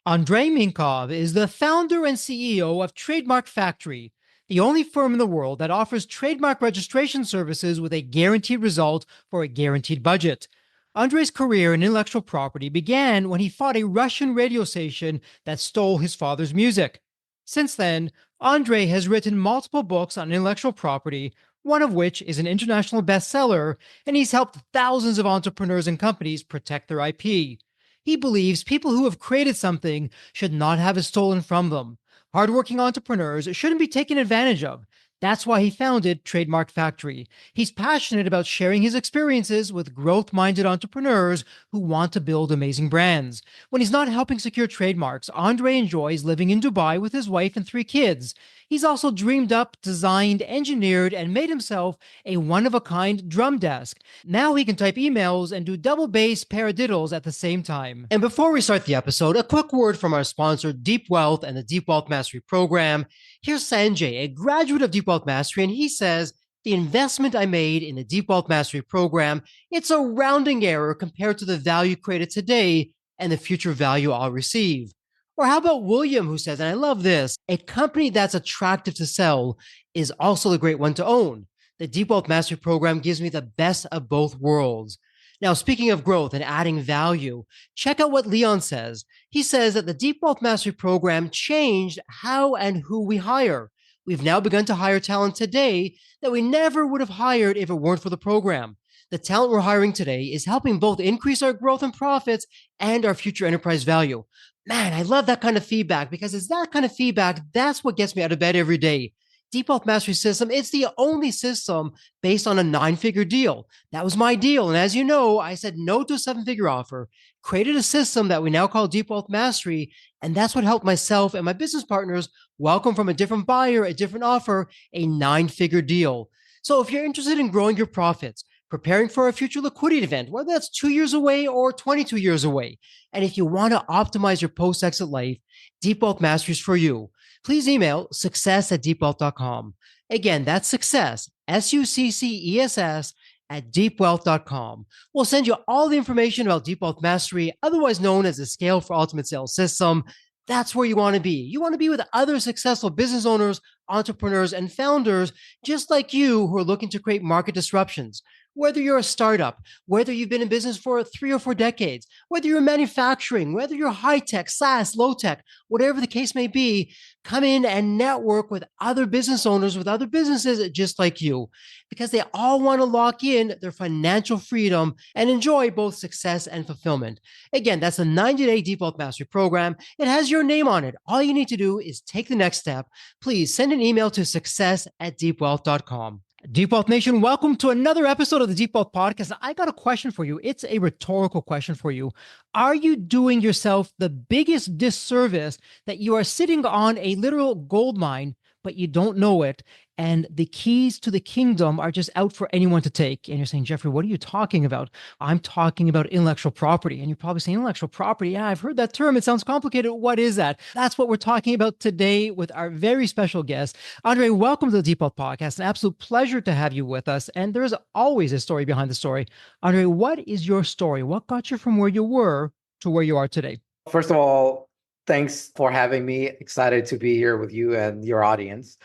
Andrei Mincov is the founder and CEO of Trademark Factory, the only firm in the world that offers trademark registration services with a guaranteed result for a guaranteed budget. Andrei's career in intellectual property began when he fought a Russian radio station that stole his father's music. Since then, Andrei has written multiple books on intellectual property, one of which is an international bestseller, and he's helped thousands of entrepreneurs and companies protect their IP. He believes people who have created something should not have it stolen from them. Hardworking entrepreneurs shouldn't be taken advantage of. That's why he founded Trademark Factory. He's passionate about sharing his experiences with growth minded entrepreneurs who want to build amazing brands. When he's not helping secure trademarks, Andre enjoys living in Dubai with his wife and 3 kids. He's also dreamed up, designed, engineered, and made himself a one of a kind drum desk. Now he can type emails and do double bass paradiddles at the same time. And before we start the episode, a quick word from our sponsor, Deep Wealth and the Deep Wealth Mastery Program. Here's Sanjay, a graduate of Deep Wealth Mastery, and he says, the investment I made in the Deep Wealth Mastery Program, it's a rounding error compared to the value created today and the future value I'll receive. Or how about William, who says, and I love this, a company that's attractive to sell is also a great one to own. The Deep Wealth Mastery Program gives me the best of both worlds. Now, speaking of growth and adding value, check out what Leon says. He says that the Deep Wealth Mastery Program changed how and who we hire. We've now begun to hire talent today that we never would have hired if it weren't for the program. The talent we're hiring today is helping both increase our growth and profits and our future enterprise value. Man, I love that kind of feedback because it's that kind of feedback that's what gets me out of bed every day. Deep Wealth Mastery System, it's the only system based on a 9-figure deal. That was my deal. And as you know, I said no to a 7-figure offer, created a system that we now call Deep Wealth Mastery. And that's what helped myself and my business partners welcome from a different buyer, a different offer, a 9-figure deal. So if you're interested in growing your profits, preparing for a future liquidity event, whether that's 2 years away or 22 years away, and if you want to optimize your post-exit life, Deep Wealth Mastery is for you. Please email success@deepwealth.com. Again, that's success, SUCCESS, at deepwealth.com. We'll send you all the information about Deep Wealth Mastery, otherwise known as the Scale for Ultimate Sales System. That's where you want to be. You want to be with other successful business owners, entrepreneurs, and founders just like you who are looking to create market disruptions. Whether you're a startup, whether you've been in business for 3 or 4 decades, whether you're manufacturing, whether you're high tech, SaaS, low tech, whatever the case may be, come in and network with other business owners, with other businesses just like you, because they all want to lock in their financial freedom and enjoy both success and fulfillment. Again, that's a 90-day Deep Wealth Mastery Program. It has your name on it. All you need to do is take the next step. Please send an email to success@deepwealth.com. Deep Wealth Nation, welcome to another episode of the Deep Wealth Podcast. I got a question for you. It's a rhetorical question for you. Are you doing yourself the biggest disservice that you are sitting on a literal gold mine, but you don't know it, and the keys to the kingdom are just out for anyone to take? And you're saying, Jeffrey, what are you talking about? I'm talking about intellectual property. And you're probably saying, intellectual property? Yeah, I've heard that term. It sounds complicated. What is that? That's what we're talking about today with our very special guest. Andre, welcome to the Deep Wealth Podcast. An absolute pleasure to have you with us. And there's always a story behind the story. Andre, what is your story? What got you from where you were to where you are today? First of all, thanks for having me. Excited to be here with you and your audience.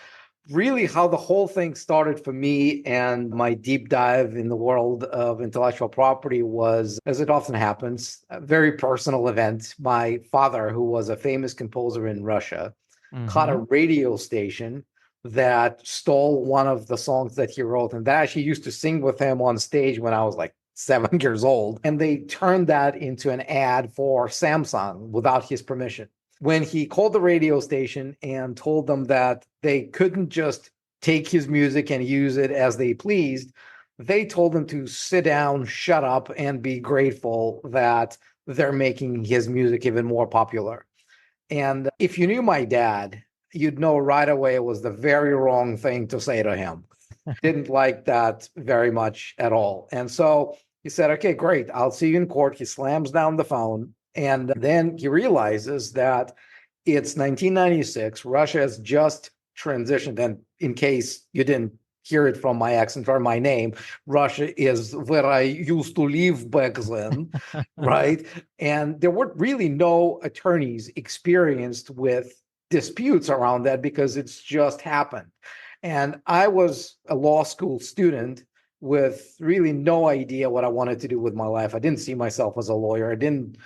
Really, how the whole thing started for me and my deep dive in the world of intellectual property was, as it often happens, a very personal event. My father, who was a famous composer in Russia, caught a radio station that stole one of the songs that he wrote. And that actually used to sing with him on stage when I was like 7 years old. And they turned that into an ad for Samsung without his permission. When he called the radio station and told them that they couldn't just take his music and use it as they pleased, they told him to sit down, shut up, and be grateful that they're making his music even more popular. And if you knew my dad, you'd know right away it was the very wrong thing to say to him. Didn't like that very much at all. And so he said, okay, great, I'll see you in court. He slams down the phone. And then he realizes that it's 1996. Russia has just transitioned. And in case you didn't hear it from my accent or my name. Russia is where I used to live back then, right? And there were really no attorneys experienced with disputes around that because it's just happened. And I was a law school student with really no idea what I wanted to do with my life. I didn't see myself as a lawyer. I didn't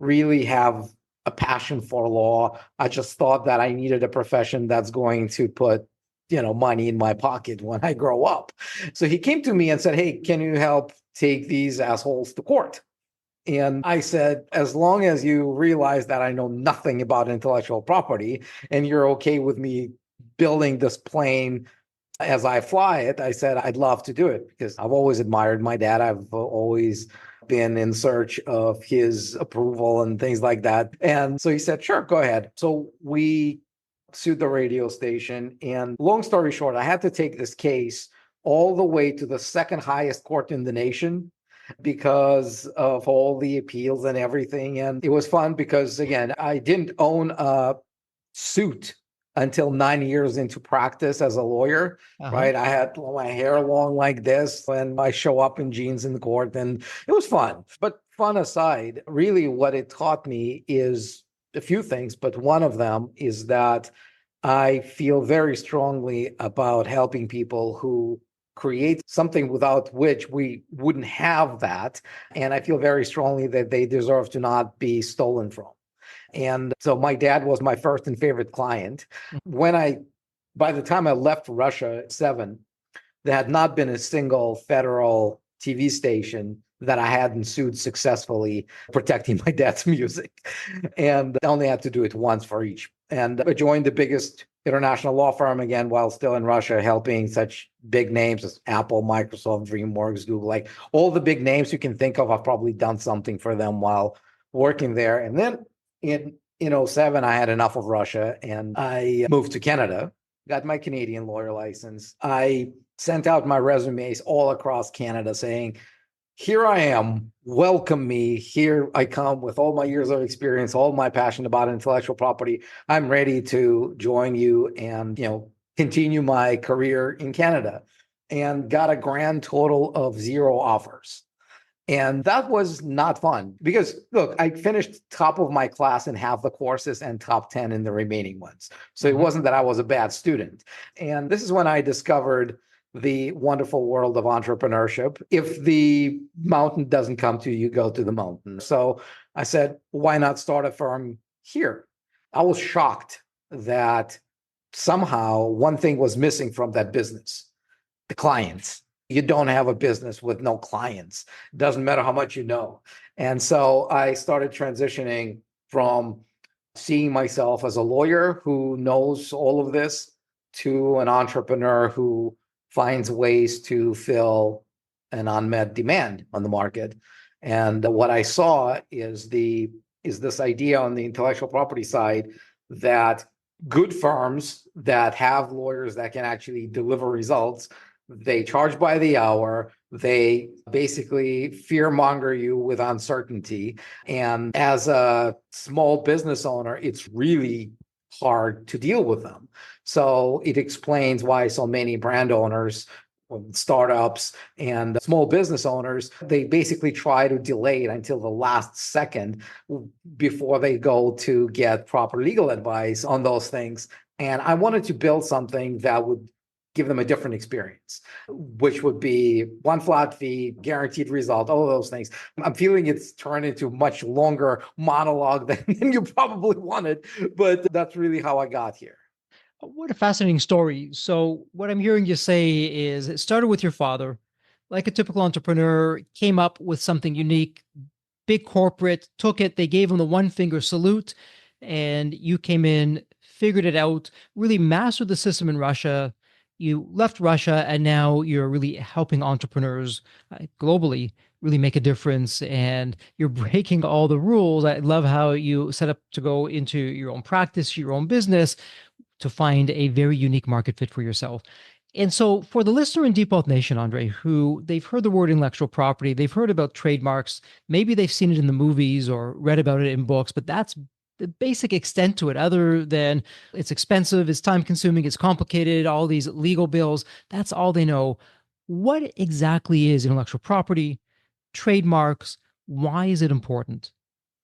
really have a passion for law. I just thought that I needed a profession that's going to put, money in my pocket when I grow up. So he came to me and said, "Hey, can you help take these assholes to court?" And I said, "As long as you realize that I know nothing about intellectual property and you're okay with me building this plane as I fly it," I said, "I'd love to do it because I've always admired my dad. I've always been in search of his approval and things like that." And so he said, "Sure, go ahead." So we sued the radio station. And long story short, I had to take this case all the way to the second highest court in the nation because of all the appeals and everything. And it was fun because, again, I didn't own a suit until 9 years into practice as a lawyer, right? I had my hair long like this and I show up in jeans in the court and it was fun. But fun aside, really what it taught me is a few things, but one of them is that I feel very strongly about helping people who create something without which we wouldn't have that. And I feel very strongly that they deserve to not be stolen from. And so my dad was my first and favorite client. By the time I left Russia at 7, there had not been a single federal TV station that I hadn't sued successfully protecting my dad's music. And I only had to do it once for each. And I joined the biggest international law firm again while still in Russia, helping such big names as Apple, Microsoft, DreamWorks, Google, like all the big names you can think of. I've probably done something for them while working there. And then in 2007, I had enough of Russia and I moved to Canada, got my Canadian lawyer license. I sent out my resumes all across Canada saying, "Here I am, welcome me. Here I come with all my years of experience, all my passion about intellectual property. I'm ready to join you and, continue my career in Canada." And got a grand total of 0 offers. And that was not fun because, look, I finished top of my class in half the courses and top 10 in the remaining ones. So it wasn't that I was a bad student. And this is when I discovered the wonderful world of entrepreneurship. If the mountain doesn't come to you, you go to the mountain. So I said, why not start a firm here? I was shocked that somehow one thing was missing from that business: the clients. You don't have a business with no clients. Doesn't matter how much you know. And so I started transitioning from seeing myself as a lawyer who knows all of this to an entrepreneur who finds ways to fill an unmet demand on the market. And what I saw is this idea on the intellectual property side that good firms that have lawyers that can actually deliver results, they charge by the hour. They basically fearmonger you with uncertainty. And as a small business owner, it's really hard to deal with them. So it explains why so many brand owners, startups, and small business owners, they basically try to delay it until the last second before they go to get proper legal advice on those things. And I wanted to build something that would give them a different experience, which would be one flat fee, guaranteed result, all of those things. I'm feeling it's turned into a much longer monologue than you probably wanted, but that's really how I got here. What a fascinating story. So, what I'm hearing you say is it started with your father, like a typical entrepreneur, came up with something unique, big corporate took it, they gave him the one finger salute, and you came in, figured it out, really mastered the system in Russia. You left Russia, and now you're really helping entrepreneurs globally really make a difference, and you're breaking all the rules. I love how you set up to go into your own practice, your own business, to find a very unique market fit for yourself. And so for the listener in Deep Wealth Nation, Andre, who they've heard the word intellectual property, they've heard about trademarks, maybe they've seen it in the movies or read about it in books, but that's the basic extent to it, other than it's expensive, it's time consuming, it's complicated, all these legal bills. That's all they know. What exactly is intellectual property, trademarks? Why is it important?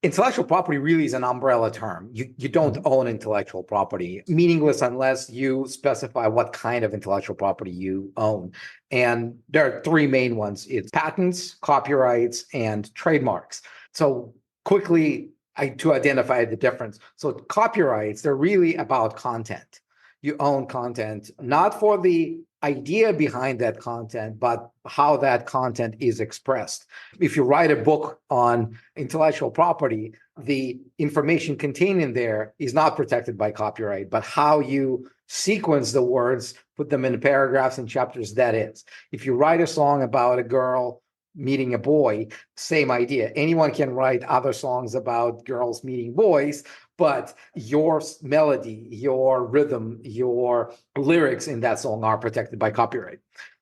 Intellectual property really is an umbrella term. You don't Mhm. own intellectual property, meaningless unless you specify what kind of intellectual property you own. And there are three main ones. It's patents, copyrights, and trademarks. So quickly, to identify the difference. So copyrights, they're really about content. You own content, not for the idea behind that content, but how that content is expressed. If you write a book on intellectual property, the information contained in there is not protected by copyright, but how you sequence the words, put them in paragraphs and chapters, that is. If you write a song about a girl meeting a boy, same idea. Anyone can write other songs about girls meeting boys, but your melody, your rhythm, your lyrics in that song are protected by copyright.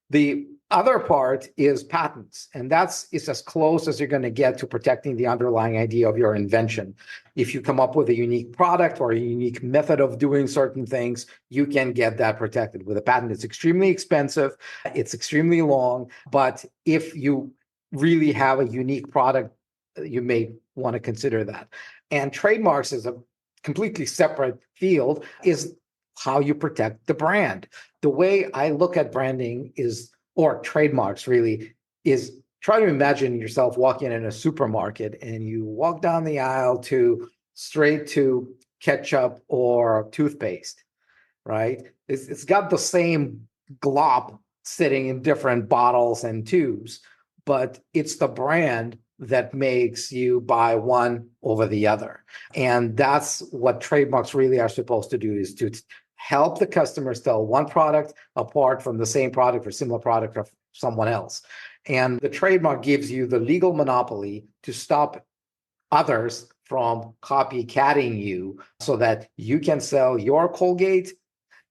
The other part is patents, and that's as close as you're going to get to protecting the underlying idea of your invention. If you come up with a unique product or a unique method of doing certain things, you can get that protected. With a patent, it's extremely expensive, it's extremely long, but if you really have a unique product, you may want to consider that. And trademarks is a completely separate field, is how you protect the brand. The way I look at branding is, or trademarks really, is try to imagine yourself walking in a supermarket and you walk down the aisle to straight to ketchup or toothpaste, right? It's got the same glop sitting in different bottles and tubes, but it's the brand that makes you buy one over the other. And that's what trademarks really are supposed to do, is to help the customers tell one product apart from the same product or similar product of someone else. And the trademark gives you the legal monopoly to stop others from copycatting you so that you can sell your Colgate.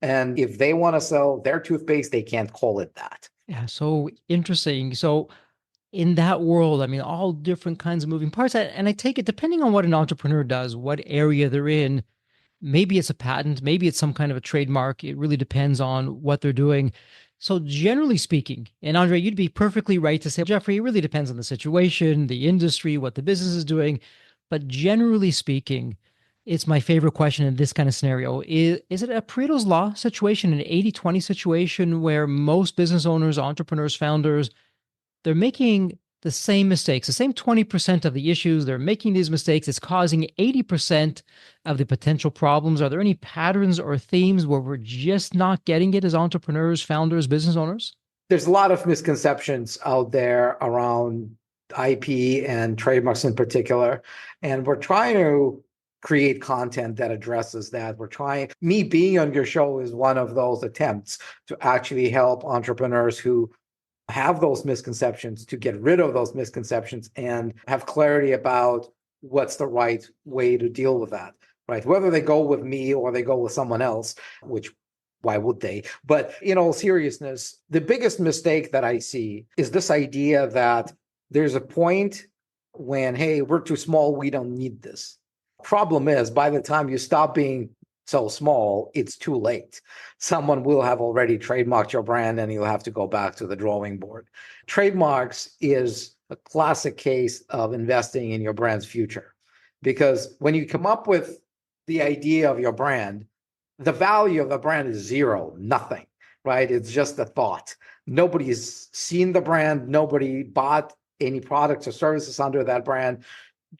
And if they want to sell their toothpaste, they can't call it that. Yeah, so interesting. So in that world, I mean, all different kinds of moving parts. And I take it, depending on what an entrepreneur does, what area they're in, maybe it's a patent, maybe it's some kind of a trademark. It really depends on what they're doing. So, generally speaking, and Andre, you'd be perfectly right to say, Jeffrey, it really depends on the situation, the industry, what the business is doing. But generally speaking, it's my favorite question in this kind of scenario. Is it a Pareto's Law situation, an 80-20 situation where most business owners, entrepreneurs, founders, they're making the same mistakes, the same 20% of the issues, they're making these mistakes. It's causing 80% of the potential problems. Are there any patterns or themes where we're just not getting it as entrepreneurs, founders, business owners? There's a lot of misconceptions out there around IP and trademarks in particular. And we're trying to create content that addresses that. Me being on your show is one of those attempts to actually help entrepreneurs who have those misconceptions, to get rid of those misconceptions and have clarity about what's the right way to deal with that, right? Whether they go with me or they go with someone else, which why would they? But in all seriousness, the biggest mistake that I see is this idea that there's a point when, hey, we're too small, we don't need this. Problem is, by the time you stop being so small, it's too late. Someone will have already trademarked your brand and you'll have to go back to the drawing board. Trademarks is a classic case of investing in your brand's future, because when you come up with the idea of your brand, the value of the brand is zero, nothing, right? It's just a thought. Nobody's seen the brand. Nobody bought any products or services under that brand.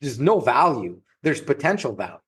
There's no value. There's potential value.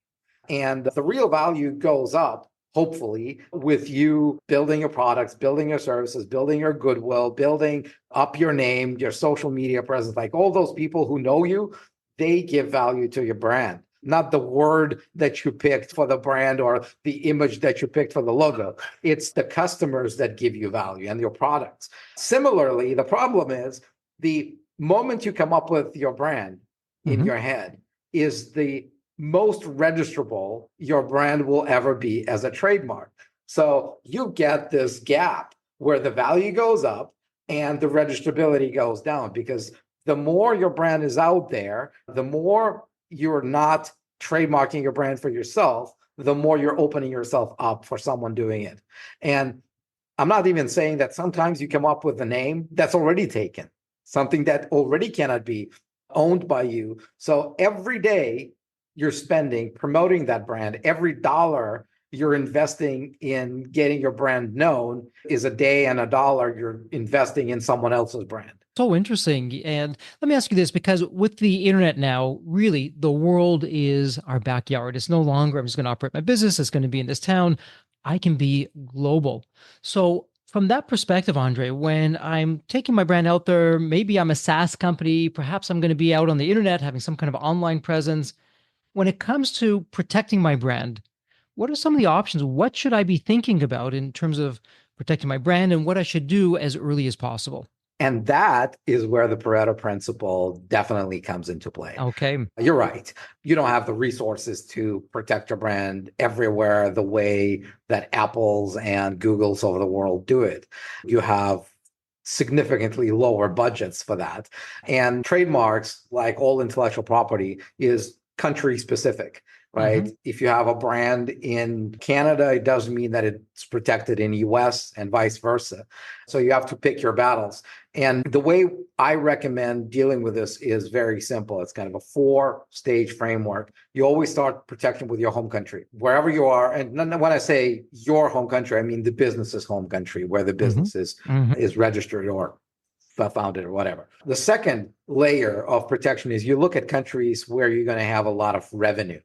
And the real value goes up, hopefully, with you building your products, building your services, building your goodwill, building up your name, your social media presence. Like all those people who know you, they give value to your brand, not the word that you picked for the brand or the image that you picked for the logo. It's the customers that give you value and your products. Similarly, the problem is the moment you come up with your brand in Mhm. your head is the most registrable your brand will ever be as a trademark. So you get this gap where the value goes up and the registrability goes down, because the more your brand is out there, the more you're not trademarking your brand for yourself, the more you're opening yourself up for someone doing it. And I'm not even saying that sometimes you come up with a name that's already taken, something that already cannot be owned by you. So every day you're spending promoting that brand, every dollar you're investing in getting your brand known is a day and a dollar you're investing in someone else's brand. So interesting. And let me ask you this, because with the internet now, really the world is our backyard. It's no longer, I'm just going to operate my business. It's going to be in this town. I can be global. So from that perspective, Andre, when I'm taking my brand out there, maybe I'm a SaaS company, perhaps I'm going to be out on the internet having some kind of online presence. When it comes to protecting my brand, what are some of the options? What should I be thinking about in terms of protecting my brand and what I should do as early as possible? And that is where the Pareto principle definitely comes into play. Okay. You're right. You don't have the resources to protect your brand everywhere the way that Apple's and Google's of the world do it. You have significantly lower budgets for that. And trademarks, like all intellectual property, is country specific. Right. If you have a brand in Canada, it doesn't mean that it's protected in US and vice versa. So you have to pick your battles. And the way I recommend dealing with this is very simple. It's kind of a 4-stage framework. You always start protection with your home country, wherever you are. And when I say your home country, I mean the business's home country, where the business is registered or founded or whatever. The second layer of protection is you look at countries where you're going to have a lot of revenue.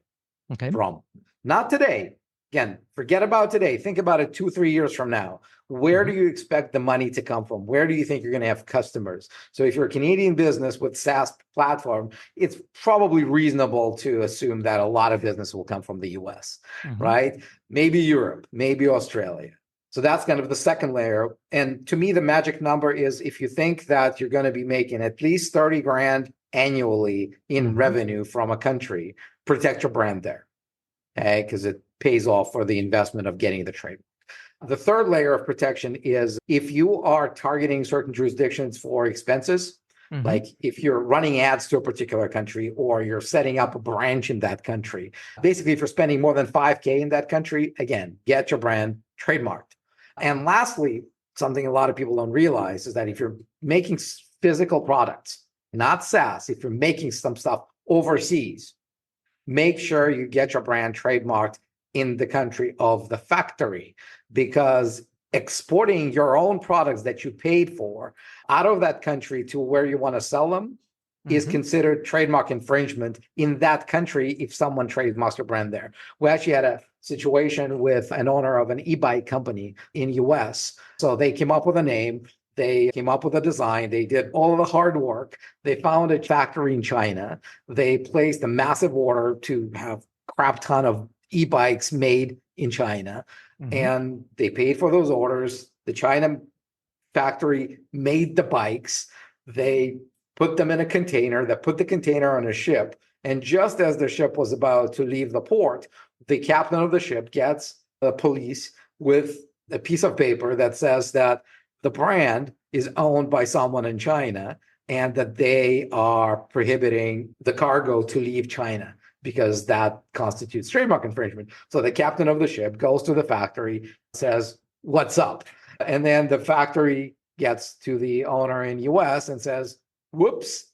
Okay. From. Not today. Again, forget about today. Think about it 2-3 years from now. Where do you expect the money to come from? Where do you think you're going to have customers? So if you're a Canadian business with SaaS platform, it's probably reasonable to assume that a lot of business will come from the US, right? Maybe Europe, maybe Australia. So that's kind of the second layer. And to me, the magic number is if you think that you're going to be making at least 30 grand annually in revenue from a country, protect your brand there, okay? Because it pays off for the investment of getting the trademark. The third layer of protection is if you are targeting certain jurisdictions for expenses, like if you're running ads to a particular country or you're setting up a branch in that country, basically if you're spending more than 5K in that country, again, get your brand trademarked. And lastly, something a lot of people don't realize is that if you're making physical products, not SaaS, if you're making some stuff overseas, make sure you get your brand trademarked in the country of the factory, because exporting your own products that you paid for out of that country to where you want to sell them is considered trademark infringement in that country if someone trademarks your brand there. We actually had a situation with an owner of an e-bike company in US. So they came up with a name. They came up with a design. They did all of the hard work. They found a factory in China. They placed a massive order to have a crap ton of e-bikes made in China. And they paid for those orders. The China factory made the bikes. They put them in a container, that put the container on a ship. And just as the ship was about to leave the port, the captain of the ship gets the police with a piece of paper that says that the brand is owned by someone in China and that they are prohibiting the cargo to leave China because that constitutes trademark infringement. So the captain of the ship goes to the factory, says, "What's up?" And then the factory gets to the owner in US and says, "Whoops."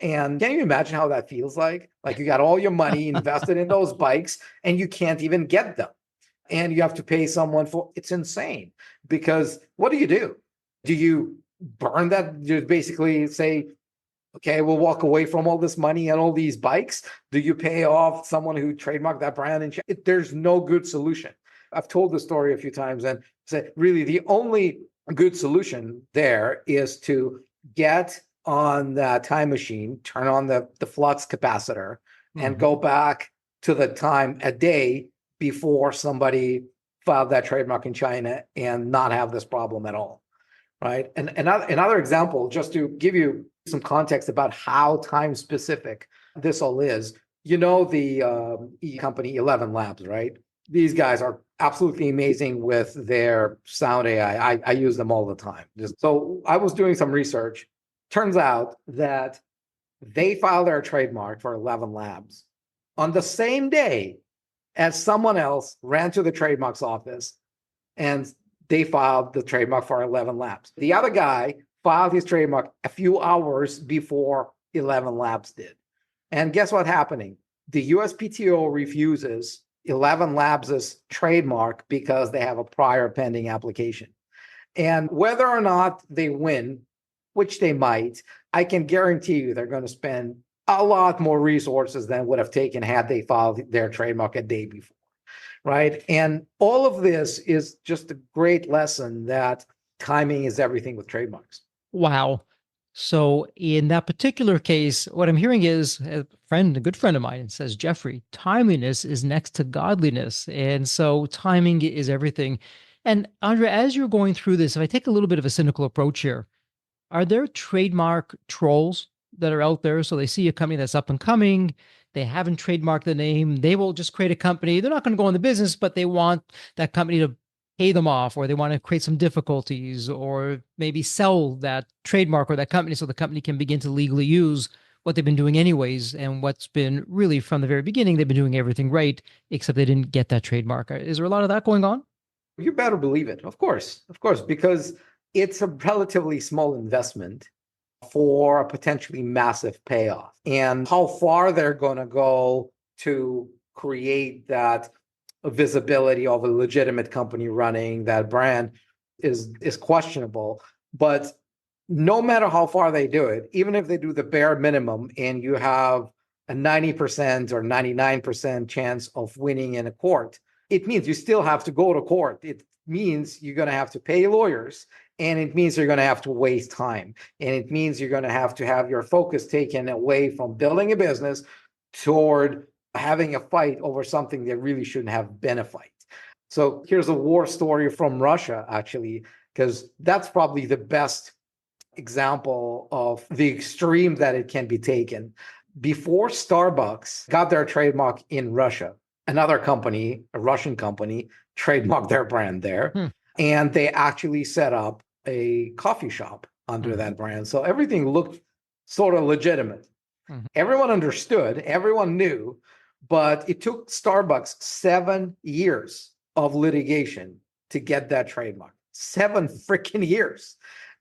And can you imagine how that feels like? Like you got all your money invested in those bikes and you can't even get them. And you have to pay someone for it's insane. Because what do? Do you burn that? You basically say, okay, we'll walk away from all this money and all these bikes. Do you pay off someone who trademarked that brand? And there's no good solution. I've told the story a few times and said, really, the only good solution there is to get on the time machine, turn on the flux capacitor, and go back to the time a day before somebody filed that trademark in China and not have this problem at all, right? And another example, just to give you some context about how time specific this all is, you know the company 11 Labs, right? These guys are absolutely amazing with their sound AI. I use them all the time. So I was doing some research. Turns out that they filed their trademark for 11 Labs on the same day as someone else ran to the trademarks office and they filed the trademark for 11 Labs. The other guy filed his trademark a few hours before 11 Labs did. And guess what's happening? The USPTO refuses 11 Labs' trademark because they have a prior pending application. And whether or not they win, which they might, I can guarantee you they're going to spend a lot more resources than would have taken had they filed their trademark a day before, right? And all of this is just a great lesson that timing is everything with trademarks. Wow. So in that particular case, what I'm hearing is a good friend of mine says, Jeffrey, timeliness is next to godliness. And so timing is everything. And Andrei, as you're going through this, if I take a little bit of a cynical approach here, are there trademark trolls that are out there? So they see a company that's up and coming, they haven't trademarked the name, they will just create a company. They're not going to go in the business, but they want that company to pay them off, or they want to create some difficulties, or maybe sell that trademark or that company so the company can begin to legally use what they've been doing anyways. And what's been really from the very beginning, they've been doing everything right, except they didn't get that trademark. Is there a lot of that going on? You better believe it. Of course, because it's a relatively small investment for a potentially massive payoff. And how far they're going to go to create that visibility of a legitimate company running that brand is questionable. But no matter how far they do it, even if they do the bare minimum and you have a 90% or 99% chance of winning in a court, it means you still have to go to court. It means you're going to have to pay lawyers, and it means you're going to have to waste time. And it means you're going to have your focus taken away from building a business toward having a fight over something that really shouldn't have been a fight. So here's a war story from Russia, actually, because that's probably the best example of the extreme that it can be taken. Before Starbucks got their trademark in Russia, another company, a Russian company, trademarked their brand there. And they actually set up a coffee shop under that brand. So everything looked sort of legitimate. Everyone understood, everyone knew, but it took Starbucks 7 years of litigation to get that trademark. 7 freaking years.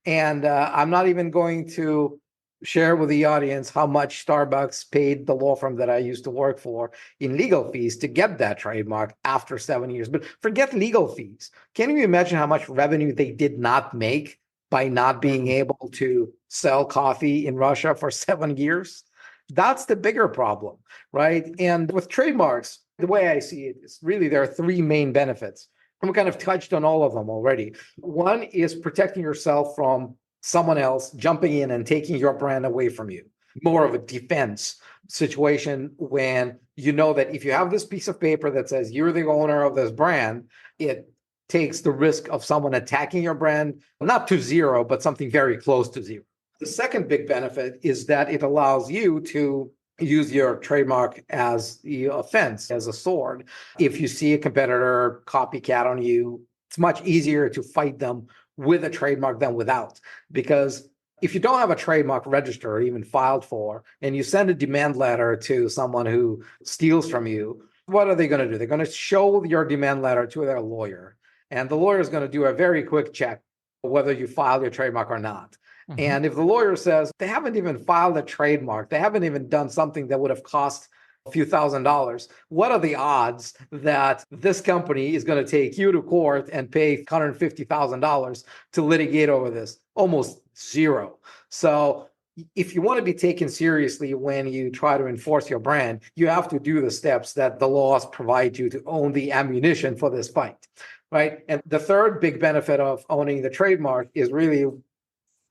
And I'm not even going to share with the audience how much Starbucks paid the law firm that I used to work for in legal fees to get that trademark after 7 years. But forget legal fees. Can you imagine how much revenue they did not make by not being able to sell coffee in Russia for 7 years? That's the bigger problem, right? And with trademarks, the way I see it is really there are 3 main benefits. And we kind of touched on all of them already. One is protecting yourself from someone else jumping in and taking your brand away from you. More of a defense situation when you know that if you have this piece of paper that says you're the owner of this brand, it takes the risk of someone attacking your brand, not to zero, but something very close to zero. The second big benefit is that it allows you to use your trademark as the offense, as a sword. If you see a competitor copycat on you, it's much easier to fight them with a trademark than without. Because if you don't have a trademark registered or even filed for, and you send a demand letter to someone who steals from you, what are they going to do? They're going to show your demand letter to their lawyer. And the lawyer is going to do a very quick check whether you filed your trademark or not. And if the lawyer says they haven't even filed a trademark, they haven't even done something that would have cost a few $1,000s, what are the odds that this company is going to take you to court and pay $150,000 to litigate over this? Almost zero. So if you want to be taken seriously when you try to enforce your brand, you have to do the steps that the laws provide you to own the ammunition for this fight, right? And the third big benefit of owning the trademark is really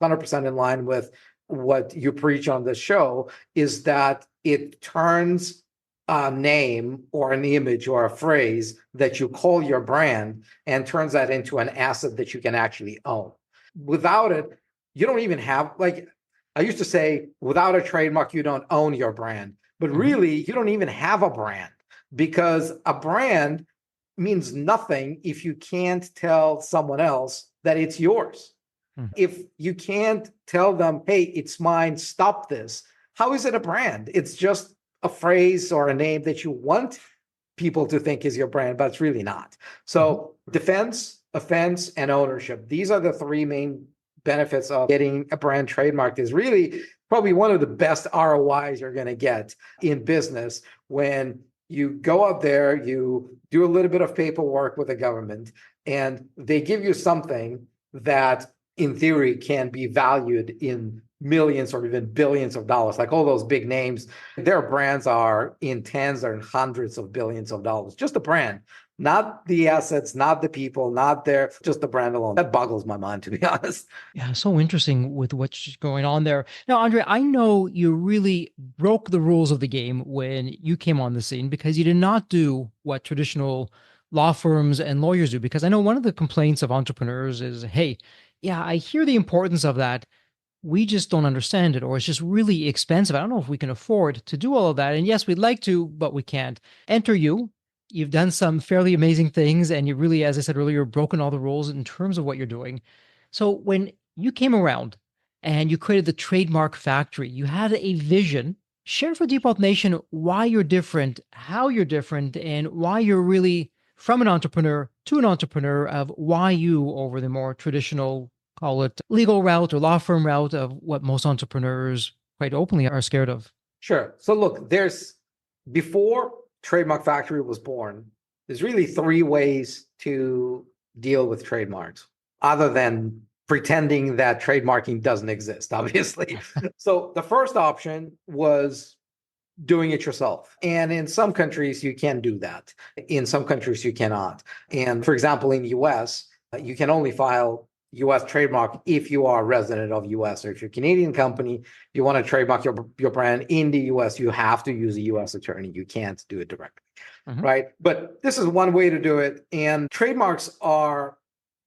100% in line with what you preach on this show, is that it turns a name or an image or a phrase that you call your brand and turns that into an asset that you can actually own. Without it, you don't even have, like I used to say, without a trademark, you don't own your brand. But really, you don't even have a brand, because a brand means nothing if you can't tell someone else that it's yours. If you can't tell them, hey, it's mine, stop this, how is it a brand? It's just a phrase or a name that you want people to think is your brand, but it's really not. So defense, offense, and ownership. These are the three main benefits of getting a brand trademarked. Is really probably one of the best ROIs you're going to get in business when you go out there, you do a little bit of paperwork with the government, and they give you something that in theory can be valued in millions or even billions of dollars. Like all those big names, their brands are in tens or hundreds of billions of dollars. Just the brand, not the assets, not the people, not their, just the brand alone. That boggles my mind, to be honest. Yeah, so interesting with what's going on there. Now, Andre, I know you really broke the rules of the game when you came on the scene because you did not do what traditional law firms and lawyers do. Because I know one of the complaints of entrepreneurs is, hey, yeah, I hear the importance of that. We just don't understand it, or it's just really expensive. I don't know if we can afford to do all of that. And yes, we'd like to, but we can't. Enter you. You've done some fairly amazing things, and you really, as I said earlier, broken all the rules in terms of what you're doing. So when you came around and you created the Trademark Factory, you had a vision. Share for Deep Wealth Nation why you're different, how you're different, and why you're really from an entrepreneur to an entrepreneur of why you over the more traditional, call it legal route or law firm route of what most entrepreneurs quite openly are scared of. Sure. So look, before Trademark Factory was born, there's really three ways to deal with trademarks, other than pretending that trademarking doesn't exist, obviously. So the first option was doing it yourself. And in some countries, you can do that. In some countries, you cannot. And for example, in the US, you can only file US trademark if you are a resident of US, or if you're a Canadian company, you want to trademark your brand in the US, you have to use a US attorney. You can't do it directly, right? But this is one way to do it. And trademarks are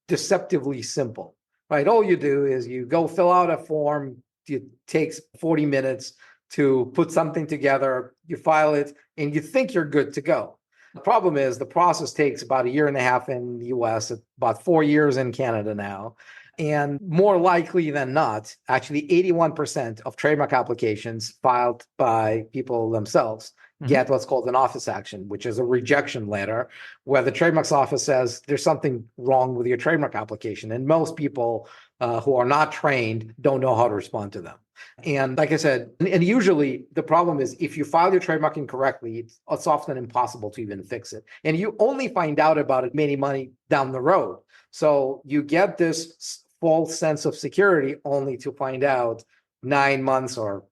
deceptively simple, right? All you do is you go fill out a form. It takes 40 minutes to put something together, you file it, and you think you're good to go. The problem is the process takes about 1.5 years in the US, about 4 years in Canada now. And more likely than not, actually 81% of trademark applications filed by people themselves get what's called an office action, which is a rejection letter where the trademarks office says there's something wrong with your trademark application. And most people who are not trained don't know how to respond to them. And like I said, and usually the problem is if you file your trademark incorrectly, it's often impossible to even fix it. And you only find out about it many money down the road. So you get this false sense of security only to find out 9 months or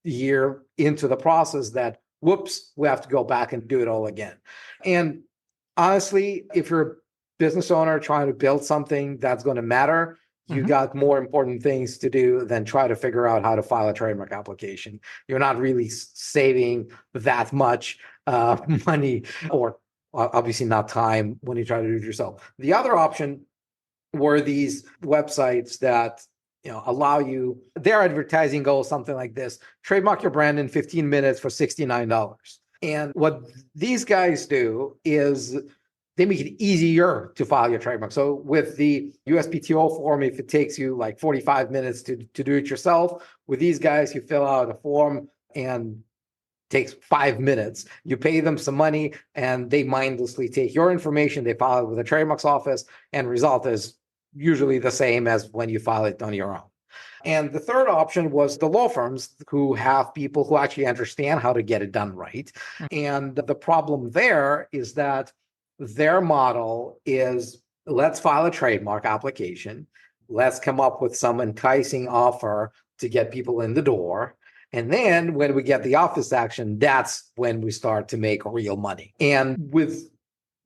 a year into the process that, whoops, we have to go back and do it all again. And honestly, if you're a business owner trying to build something that's going to matter, you got more important things to do than try to figure out how to file a trademark application. You're not really saving that much money, or obviously not time, when you try to do it yourself. The other option were these websites that allow you, their advertising goes something like this: trademark your brand in 15 minutes for $69. And what these guys do is they make it easier to file your trademark. So with the USPTO form, if it takes you like 45 minutes to do it yourself, with these guys, you fill out a form and takes 5 minutes. You pay them some money and they mindlessly take your information, they file it with the trademarks office, and result is usually the same as when you file it on your own. And the third option was the law firms, who have people who actually understand how to get it done right. And the problem there is that their model is, let's file a trademark application. Let's come up with some enticing offer to get people in the door. And then when we get the office action, that's when we start to make real money. And with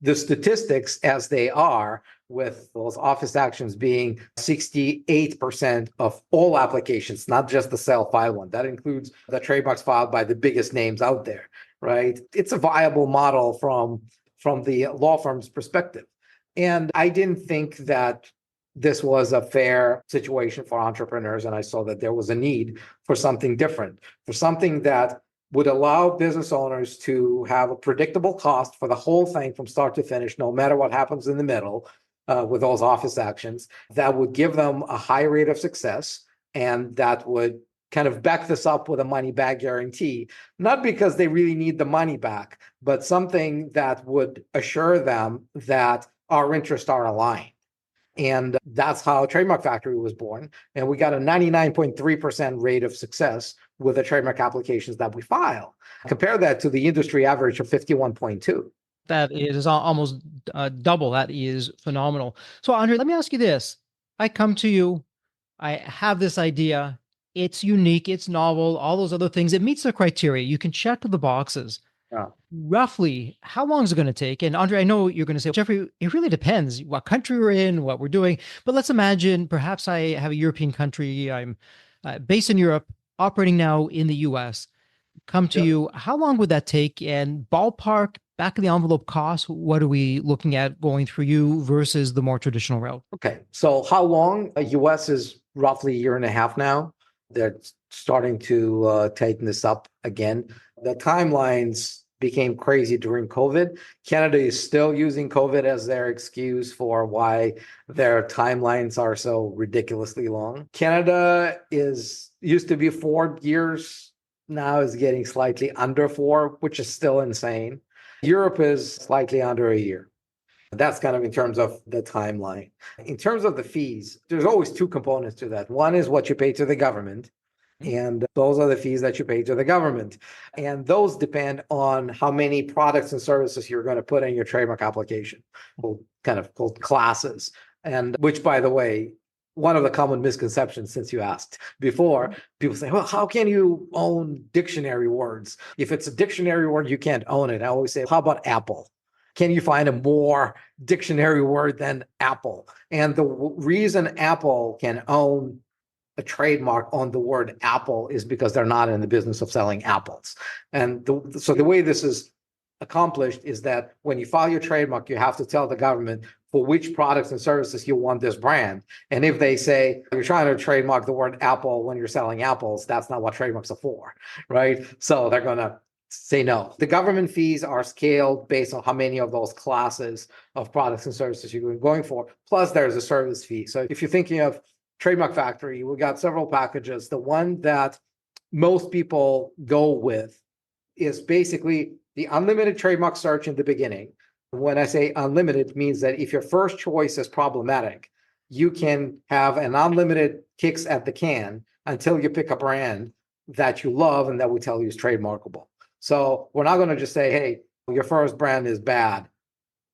the statistics as they are, with those office actions being 68% of all applications, not just the self-file one, that includes the trademarks filed by the biggest names out there, right? It's a viable model from the law firm's perspective. And I didn't think that this was a fair situation for entrepreneurs. And I saw that there was a need for something different, for something that would allow business owners to have a predictable cost for the whole thing from start to finish, no matter what happens in the middle with those office actions, that would give them a high rate of success, and that would kind of back this up with a money back guarantee, not because they really need the money back, but something that would assure them that our interests are aligned. And that's how Trademark Factory was born. And we got a 99.3% rate of success with the trademark applications that we file. Compare that to the industry average of 51.2. That is almost double. That is phenomenal. So, Andrei, let me ask you this. I come to you, I have this idea. It's unique, it's novel, all those other things. It meets the criteria. You can check the boxes. Yeah. Roughly, how long is it going to take? And Andrei, I know you're going to say, Jeffrey, it really depends what country we're in, what we're doing. But let's imagine perhaps I have a European country. I'm based in Europe, operating now in the US. Come to you. How long would that take? And ballpark, back of the envelope cost, what are we looking at going through you versus the more traditional route? Okay. So how long? US is roughly a year and a half now. They're starting to tighten this up again. The timelines became crazy during COVID. Canada is still using COVID as their excuse for why their timelines are so ridiculously long. Canada used to be 4 years, now is getting slightly under 4, which is still insane. Europe is slightly under a year. That's kind of in terms of the timeline. In terms of the fees, there's always two components to that. One is what you pay to the government, and those are the fees that you pay to the government. And those depend on how many products and services you're going to put in your trademark application, kind of called classes. And which, by the way, one of the common misconceptions, since you asked before, people say, well, how can you own dictionary words? If it's a dictionary word, you can't own it. I always say, how about Apple? Can you find a more dictionary word than Apple? And the reason Apple can own a trademark on the word Apple is because they're not in the business of selling apples. And so the way this is accomplished is that when you file your trademark, you have to tell the government for which products and services you want this brand. And if they say you're trying to trademark the word Apple when you're selling apples, that's not what trademarks are for, right? So they're going to say no. The government fees are scaled based on how many of those classes of products and services you're going for. Plus, there's a service fee. So if you're thinking of Trademark Factory, we got several packages. The one that most people go with is basically the unlimited trademark search in the beginning. When I say unlimited, it means that if your first choice is problematic, you can have an unlimited kicks at the can until you pick a brand that you love and that we tell you is trademarkable. So we're not going to just say, hey, your first brand is bad,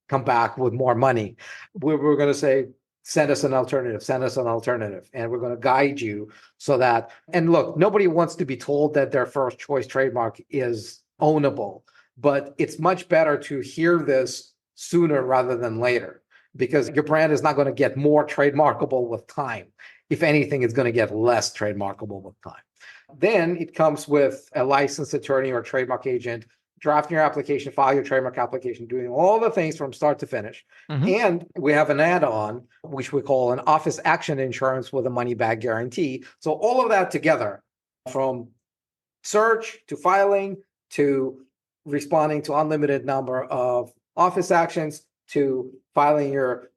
come back with more money. We're going to say, send us an alternative, send us an alternative. And we're going to guide you so that, and look, nobody wants to be told that their first choice trademark is ownable, but it's much better to hear this sooner rather than later, because your brand is not going to get more trademarkable with time. If anything, it's going to get less trademarkable with time. Then it comes with a licensed attorney or trademark agent, drafting your application, file your trademark application, doing all the things from start to finish. And we have an add-on, which we call an office action insurance with a money-back guarantee. So all of that together, from search to filing to responding to unlimited number of office actions, to filing your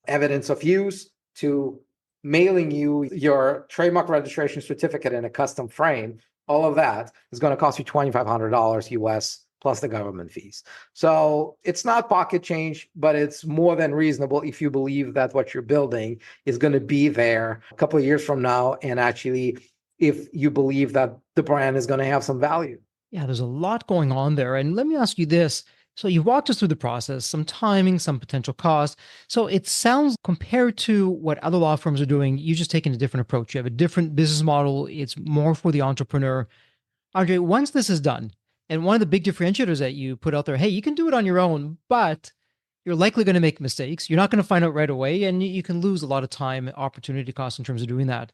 evidence of use, to mailing you your trademark registration certificate in a custom frame, all of that is going to cost you $2,500 US plus the government fees. So it's not pocket change, but it's more than reasonable if you believe that what you're building is going to be there a couple of years from now. And actually, if you believe that the brand is going to have some value. Yeah, there's a lot going on there. And let me ask you this. So you walked us through the process, some timing, some potential cost. So it sounds, compared to what other law firms are doing, you just taken a different approach. You have a different business model. It's more for the entrepreneur. Andrei, once this is done, and one of the big differentiators that you put out there, hey, you can do it on your own, but you're likely going to make mistakes. You're not going to find out right away, and you can lose a lot of time, opportunity costs in terms of doing that.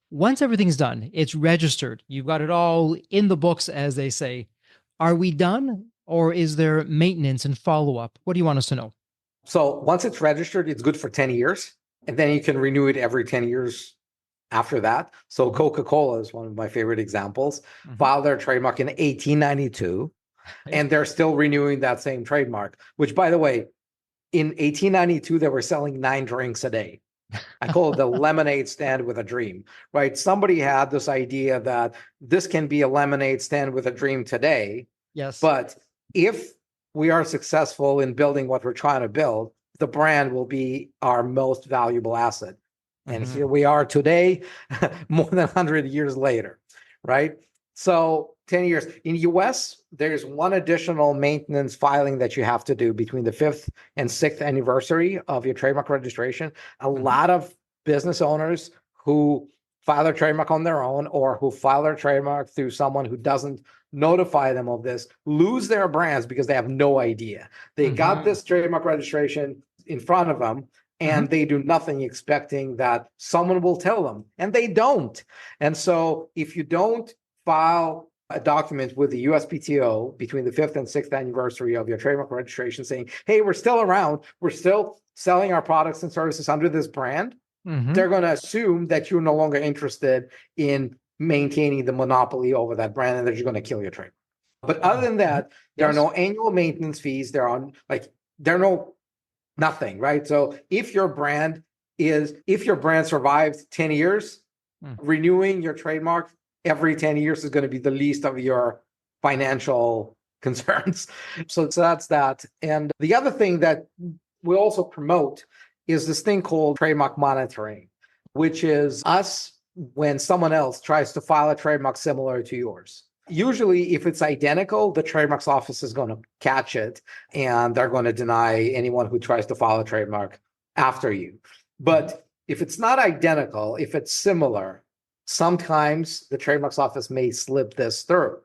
Once everything's done, it's registered. You've got it all in the books, as they say. Are we done? Or is there maintenance and follow-up? What do you want us to know? So once it's registered, it's good for 10 years. And then you can renew it every 10 years after that. So Coca-Cola is one of my favorite examples. Filed their trademark in 1892, and they're still renewing that same trademark, which, by the way, in 1892, they were selling 9 drinks a day. I call it the lemonade stand with a dream, right? Somebody had this idea that this can be a lemonade stand with a dream today, Yes. but if we are successful in building what we're trying to build, the brand will be our most valuable asset. And Mhm. here we are today, more than 100 years later, right? So 10 years. In the US, there's one additional maintenance filing that you have to do between the 5th and 6th anniversary of your trademark registration. A Mhm. lot of business owners who file their trademark on their own or who file their trademark through someone who doesn't notify them of this lose their brands because they have no idea. They got Mhm. this trademark registration in front of them Mhm. and they do nothing expecting that someone will tell them, and they don't. And so if you don't file a document with the USPTO between the 5th and 6th anniversary of your trademark registration saying, hey, we're still around, we're still selling our products and services under this brand, Mhm. they're going to assume that you're no longer interested in maintaining the monopoly over that brand and they're just going to kill your trademark. But other than Mhm. that, there are Yes. no annual maintenance fees. There are no nothing, right? So if your brand survives 10 years, Mm. renewing your trademark every 10 years is going to be the least of your financial concerns. So that's that. And the other thing that we also promote is this thing called trademark monitoring, which is us when someone else tries to file a trademark similar to yours. Usually, if it's identical, the trademarks office is going to catch it and they're going to deny anyone who tries to file a trademark after you. But if it's not identical, if it's similar, sometimes the trademarks office may slip this through.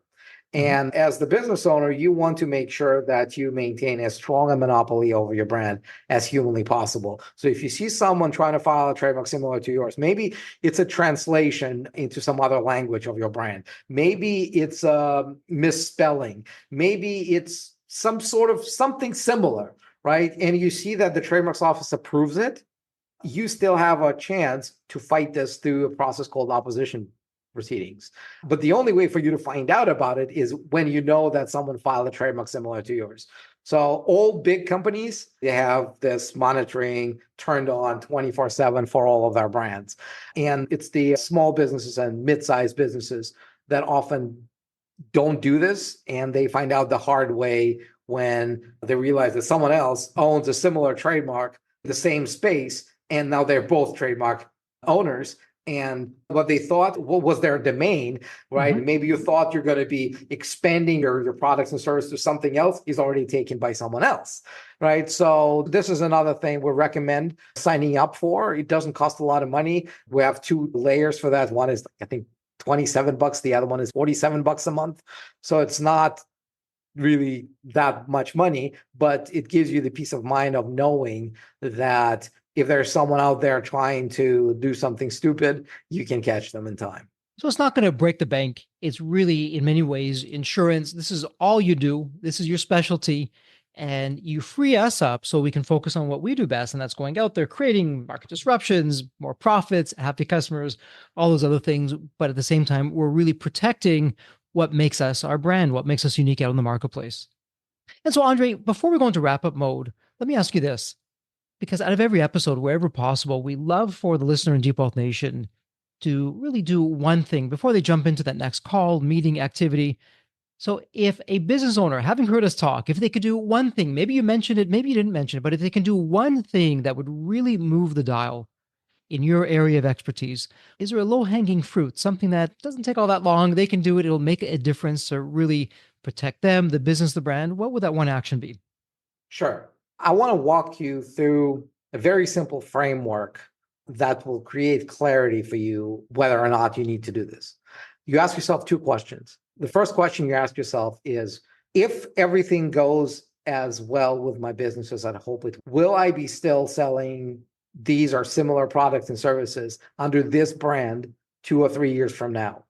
Mhm. And as the business owner, you want to make sure that you maintain as strong a monopoly over your brand as humanly possible. So if you see someone trying to file a trademark similar to yours, maybe it's a translation into some other language of your brand. Maybe it's a misspelling. Maybe it's some sort of something similar, right? And you see that the trademarks office approves it, you still have a chance to fight this through a process called opposition proceedings. But the only way for you to find out about it is when you know that someone filed a trademark similar to yours. So all big companies, they have this monitoring turned on 24/7 for all of their brands. And it's the small businesses and mid-sized businesses that often don't do this, and they find out the hard way when they realize that someone else owns a similar trademark, the same space, and now they're both trademark owners. And what they thought was their domain, right? Mhm. Maybe you thought you're going to be expanding your products and services to something else is already taken by someone else, right? So this is another thing we recommend signing up for. It doesn't cost a lot of money. We have two layers for that. One is, I think, $27. The other one is $47 a month. So it's not really that much money, but it gives you the peace of mind of knowing that if there's someone out there trying to do something stupid, you can catch them in time. So it's not going to break the bank. It's really, in many ways, insurance. This is all you do. This is your specialty. And you free us up so we can focus on what we do best. And that's going out there, creating market disruptions, more profits, happy customers, all those other things. But at the same time, we're really protecting what makes us our brand, what makes us unique out in the marketplace. And so, Andre, before we go into wrap up mode, let me ask you this, because out of every episode, wherever possible, we love for the listener in Deep Wealth Nation to really do one thing before they jump into that next call, meeting, activity. So, if a business owner, having heard us talk, if they could do one thing, maybe you mentioned it, maybe you didn't mention it, but if they can do one thing that would really move the dial in your area of expertise, is there a low hanging fruit, something that doesn't take all that long? They can do it, it'll make a difference to really protect them, the business, the brand. What would that one action be? Sure. I want to walk you through a very simple framework that will create clarity for you whether or not you need to do this. You ask yourself two questions. The first question you ask yourself is, if everything goes as well with my business as I hope it, will I be still selling these or similar products and services under this brand 2 or 3 years from now?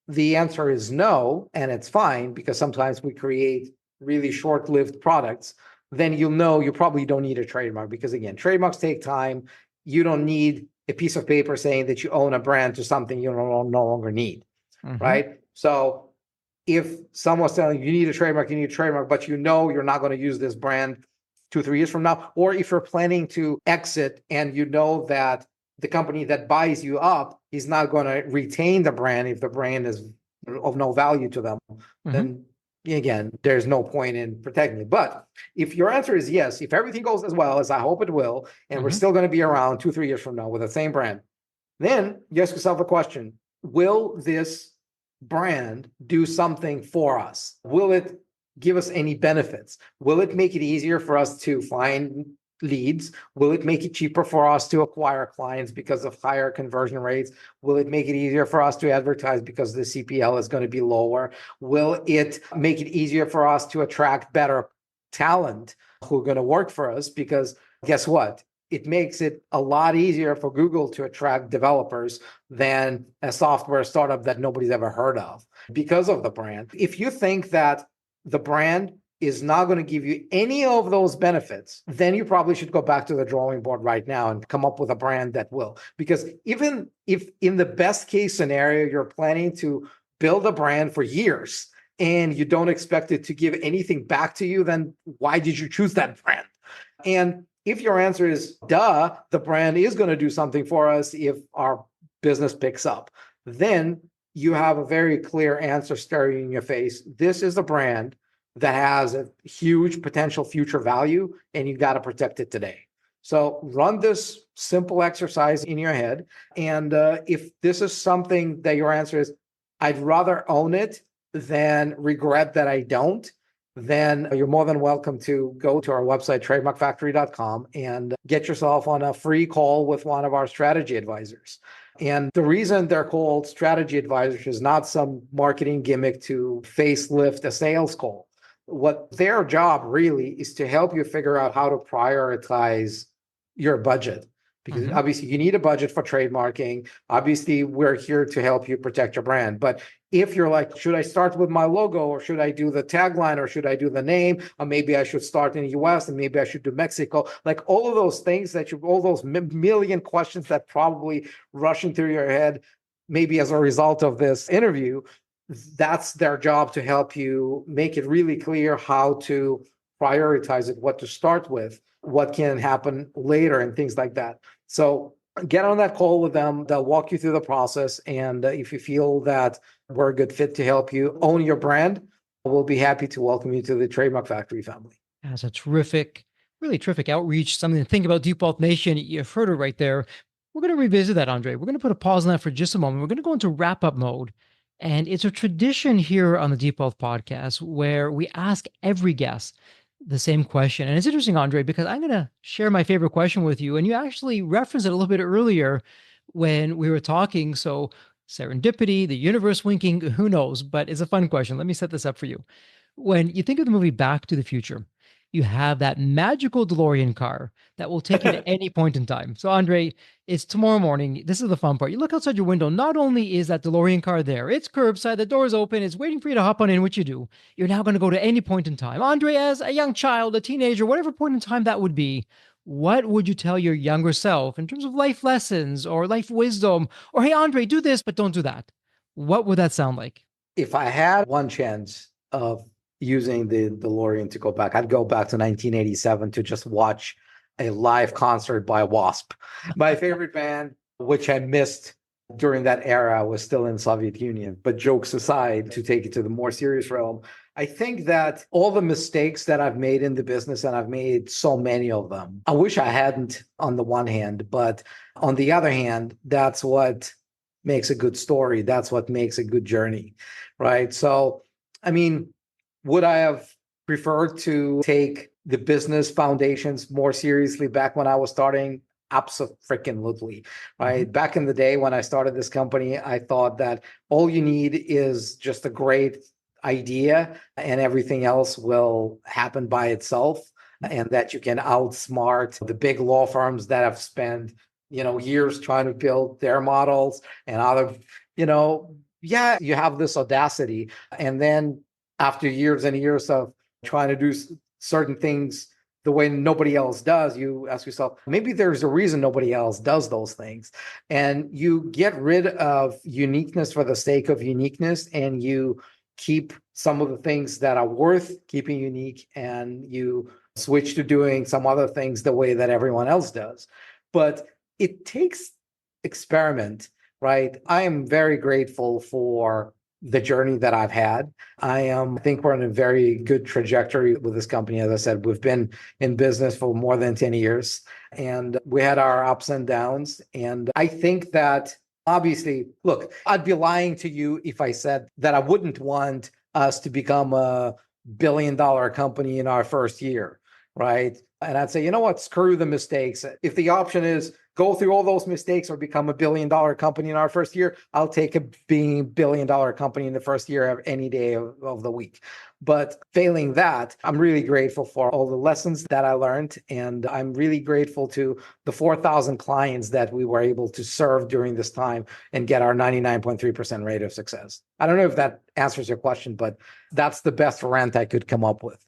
The answer is no, and it's fine because sometimes we create really short-lived products. Then you'll know you probably don't need a trademark because, again, trademarks take time. You don't need a piece of paper saying that you own a brand to something you no longer need, Hmm. right? So if someone's telling you need a trademark, you need a trademark, but you know you're not going to use this brand 2 or 3 years from now, or if you're planning to exit and you know that the company that buys you up is not going to retain the brand if the brand is of no value to them, then again, there's no point in protecting it. But if your answer is yes, if everything goes as well as I hope it will, and we're still going to be around 2-3 years from now with the same brand, then you ask yourself a question: will this brand do something for us? Will it give us any benefits? Will it make it easier for us to find leads? Will it make it cheaper for us to acquire clients because of higher conversion rates? Will it make it easier for us to advertise because the CPL is going to be lower? Will it make it easier for us to attract better talent who are going to work for us? Because guess what? It makes it a lot easier for Google to attract developers than a software startup that nobody's ever heard of because of the brand. If you think that the brand is not going to give you any of those benefits, then you probably should go back to the drawing board right now and come up with a brand that will. Because even if in the best case scenario, you're planning to build a brand for years and you don't expect it to give anything back to you, then why did you choose that brand? And if your answer is, duh, the brand is going to do something for us if our business picks up, then you have a very clear answer staring in your face. This is a brand that has a huge potential future value, and you got to protect it today. So run this simple exercise in your head. And if this is something that your answer is, I'd rather own it than regret that I don't, then you're more than welcome to go to our website, trademarkfactory.com, and get yourself on a free call with one of our strategy advisors. And the reason they're called strategy advisors is not some marketing gimmick to facelift a sales call. What their job really is to help you figure out how to prioritize your budget. Because obviously you need a budget for trademarking. Obviously, we're here to help you protect your brand. But if you're like, should I start with my logo, or should I do the tagline, or should I do the name, or maybe I should start in the US and maybe I should do Mexico, like all of those things all those million questions that probably rushing through your head, maybe as a result of this interview, that's their job, to help you make it really clear how to prioritize it, what to start with, what can happen later, and things like that. So get on that call with them. They'll walk you through the process. And if you feel that we're a good fit to help you own your brand, we'll be happy to welcome you to the Trademark Factory family. That's a terrific, really terrific outreach, something to think about. Default Nation, you've heard it right there. We're going to revisit that, Andrei. We're going to put a pause on that for just a moment. We're going to go into wrap-up mode. And it's a tradition here on the Default podcast where we ask every guest the same question. And it's interesting, Andrei, because I'm going to share my favorite question with you. And you actually referenced it a little bit earlier when we were talking. So serendipity, the universe winking, who knows? But it's a fun question. Let me set this up for you. When you think of the movie Back to the Future, you have that magical DeLorean car that will take you to any point in time. So, Andrei, it's tomorrow morning. This is the fun part. You look outside your window. Not only is that DeLorean car there, it's curbside, the door's open, it's waiting for you to hop on in, what you do. You're now going to go to any point in time. Andrei, as a young child, a teenager, whatever point in time that would be, what would you tell your younger self in terms of life lessons or life wisdom? Or, hey, Andrei, do this, but don't do that. What would that sound like? If I had one chance of using the DeLorean to go back, I'd go back to 1987 to just watch a live concert by Wasp. My favorite band, which I missed during that era, was still in Soviet Union. But jokes aside, to take it to the more serious realm, I think that all the mistakes that I've made in the business, and I've made so many of them, I wish I hadn't on the one hand, but on the other hand, that's what makes a good story. That's what makes a good journey, right? So, I mean, would I have preferred to take the business foundations more seriously back when I was starting? Absolutely, right? Back in the day when I started this company, I thought that all you need is just a great idea and everything else will happen by itself, and that you can outsmart the big law firms that have spent, years trying to build their models and other, yeah, you have this audacity. And then after years and years of trying to do certain things the way nobody else does, you ask yourself, maybe there's a reason nobody else does those things. And you get rid of uniqueness for the sake of uniqueness, and you keep some of the things that are worth keeping unique, and you switch to doing some other things the way that everyone else does. But it takes experiment, right? I am very grateful for the journey that I've had. I think we're on a very good trajectory with this company. As I said, we've been in business for more than 10 years and we had our ups and downs. And I think that obviously, look, I'd be lying to you if I said that I wouldn't want us to become a billion-dollar company in our first year, right? And I'd say, you know what, screw the mistakes. If the option is go through all those mistakes or become a billion-dollar company in our first year, I'll take being a billion-dollar company in the first year of any day of the week. But failing that, I'm really grateful for all the lessons that I learned. And I'm really grateful to the 4,000 clients that we were able to serve during this time and get our 99.3% rate of success. I don't know if that answers your question, but that's the best rant I could come up with.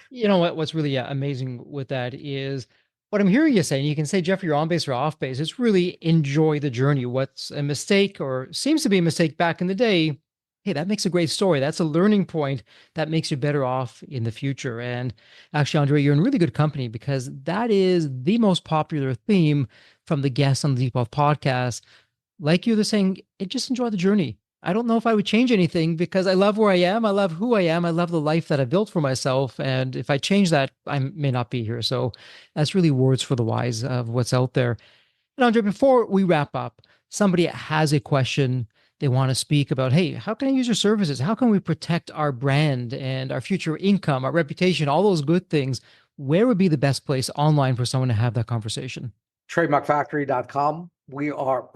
You know what's really amazing with that is what I'm hearing you saying. You can say, Jeffrey, you're on base or off base. It's really enjoy the journey. What's a mistake or seems to be a mistake back in the day, hey, that makes a great story. That's a learning point that makes you better off in the future. And actually, Andrei, you're in really good company because that is the most popular theme from the guests on the Deep Wealth podcast. Like you're saying, just enjoy the journey. I don't know if I would change anything because I love where I am. I love who I am. I love the life that I built for myself. And if I change that, I may not be here. So that's really words for the wise of what's out there. And Andre, before we wrap up, somebody has a question they want to speak about. Hey, how can I use your services? How can we protect our brand and our future income, our reputation, all those good things? Where would be the best place online for someone to have that conversation? Trademarkfactory.com. We are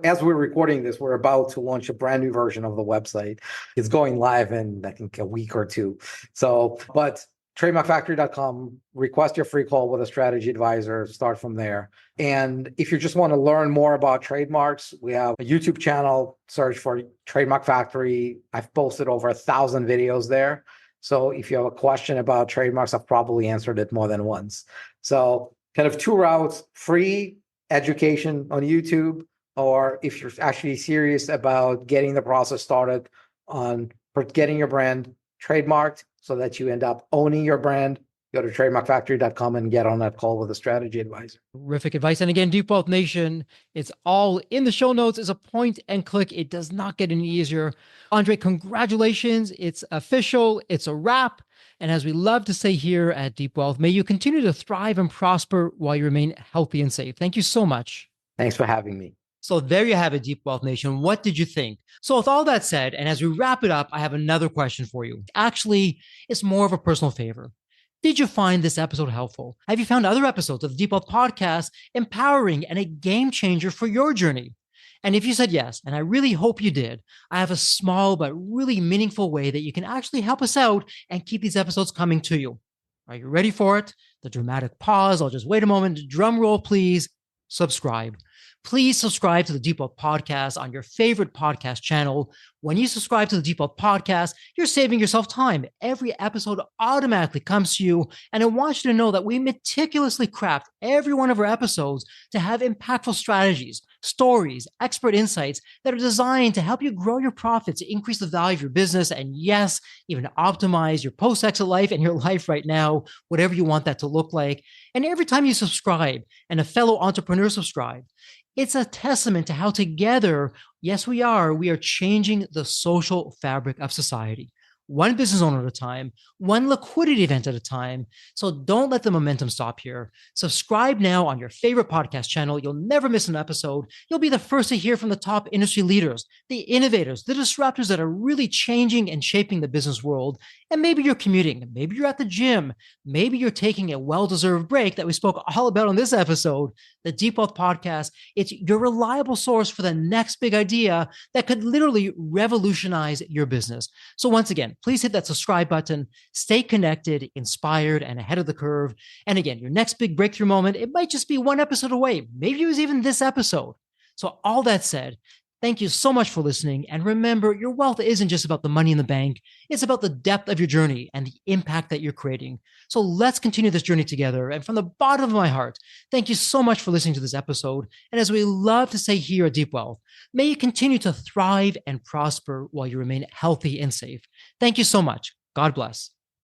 as we're recording this, we're about to launch a brand new version of the website. It's going live in, I think, a week or two. So, but trademarkfactory.com, request your free call with a strategy advisor, start from there. And if you just want to learn more about trademarks, we have a YouTube channel, search for Trademark Factory. I've posted over 1,000 videos there. So if you have a question about trademarks, I've probably answered it more than once. So kind of two routes: free education on YouTube, or if you're actually serious about getting the process started on getting your brand trademarked so that you end up owning your brand, go to trademarkfactory.com and get on that call with a strategy advisor. Terrific advice. And again, Deep Wealth Nation, it's all in the show notes. It's a point and click. It does not get any easier. Andrei, congratulations. It's official. It's a wrap. And as we love to say here at Deep Wealth, may you continue to thrive and prosper while you remain healthy and safe. Thank you so much. Thanks for having me. So there you have it, Deep Wealth Nation. What did you think? So with all that said, and as we wrap it up, I have another question for you. Actually, it's more of a personal favor. Did you find this episode helpful? Have you found other episodes of the Deep Wealth Podcast empowering and a game changer for your journey? And if you said yes, and I really hope you did, I have a small but really meaningful way that you can actually help us out and keep these episodes coming to you. Are you ready for it? The dramatic pause. I'll just wait a moment. Drum roll, please. Subscribe. Please subscribe to the Deep Wealth Podcast on your favorite podcast channel. When you subscribe to the Deep Wealth Podcast, you're saving yourself time. Every episode automatically comes to you. And I want you to know that we meticulously craft every one of our episodes to have impactful strategies, stories, expert insights that are designed to help you grow your profits, increase the value of your business, and yes, even optimize your post-exit life and your life right now, whatever you want that to look like. And every time you subscribe and a fellow entrepreneur subscribe, it's a testament to how together, yes, we are changing the social fabric of society. One business owner at a time, one liquidity event at a time. So don't let the momentum stop here. Subscribe now on your favorite podcast channel. You'll never miss an episode. You'll be the first to hear from the top industry leaders, the innovators, the disruptors that are really changing and shaping the business world. And maybe you're commuting, maybe you're at the gym, maybe you're taking a well-deserved break that we spoke all about on this episode. The Deep Wealth Podcast, it's your reliable source for the next big idea that could literally revolutionize your business. So once again, please hit that subscribe button, stay connected, inspired, and ahead of the curve. And again, your next big breakthrough moment, it might just be one episode away. Maybe it was even this episode. So all that said, thank you so much for listening. And remember, your wealth isn't just about the money in the bank. It's about the depth of your journey and the impact that you're creating. So let's continue this journey together. And from the bottom of my heart, thank you so much for listening to this episode. And as we love to say here at Deep Wealth, may you continue to thrive and prosper while you remain healthy and safe. Thank you so much. God bless.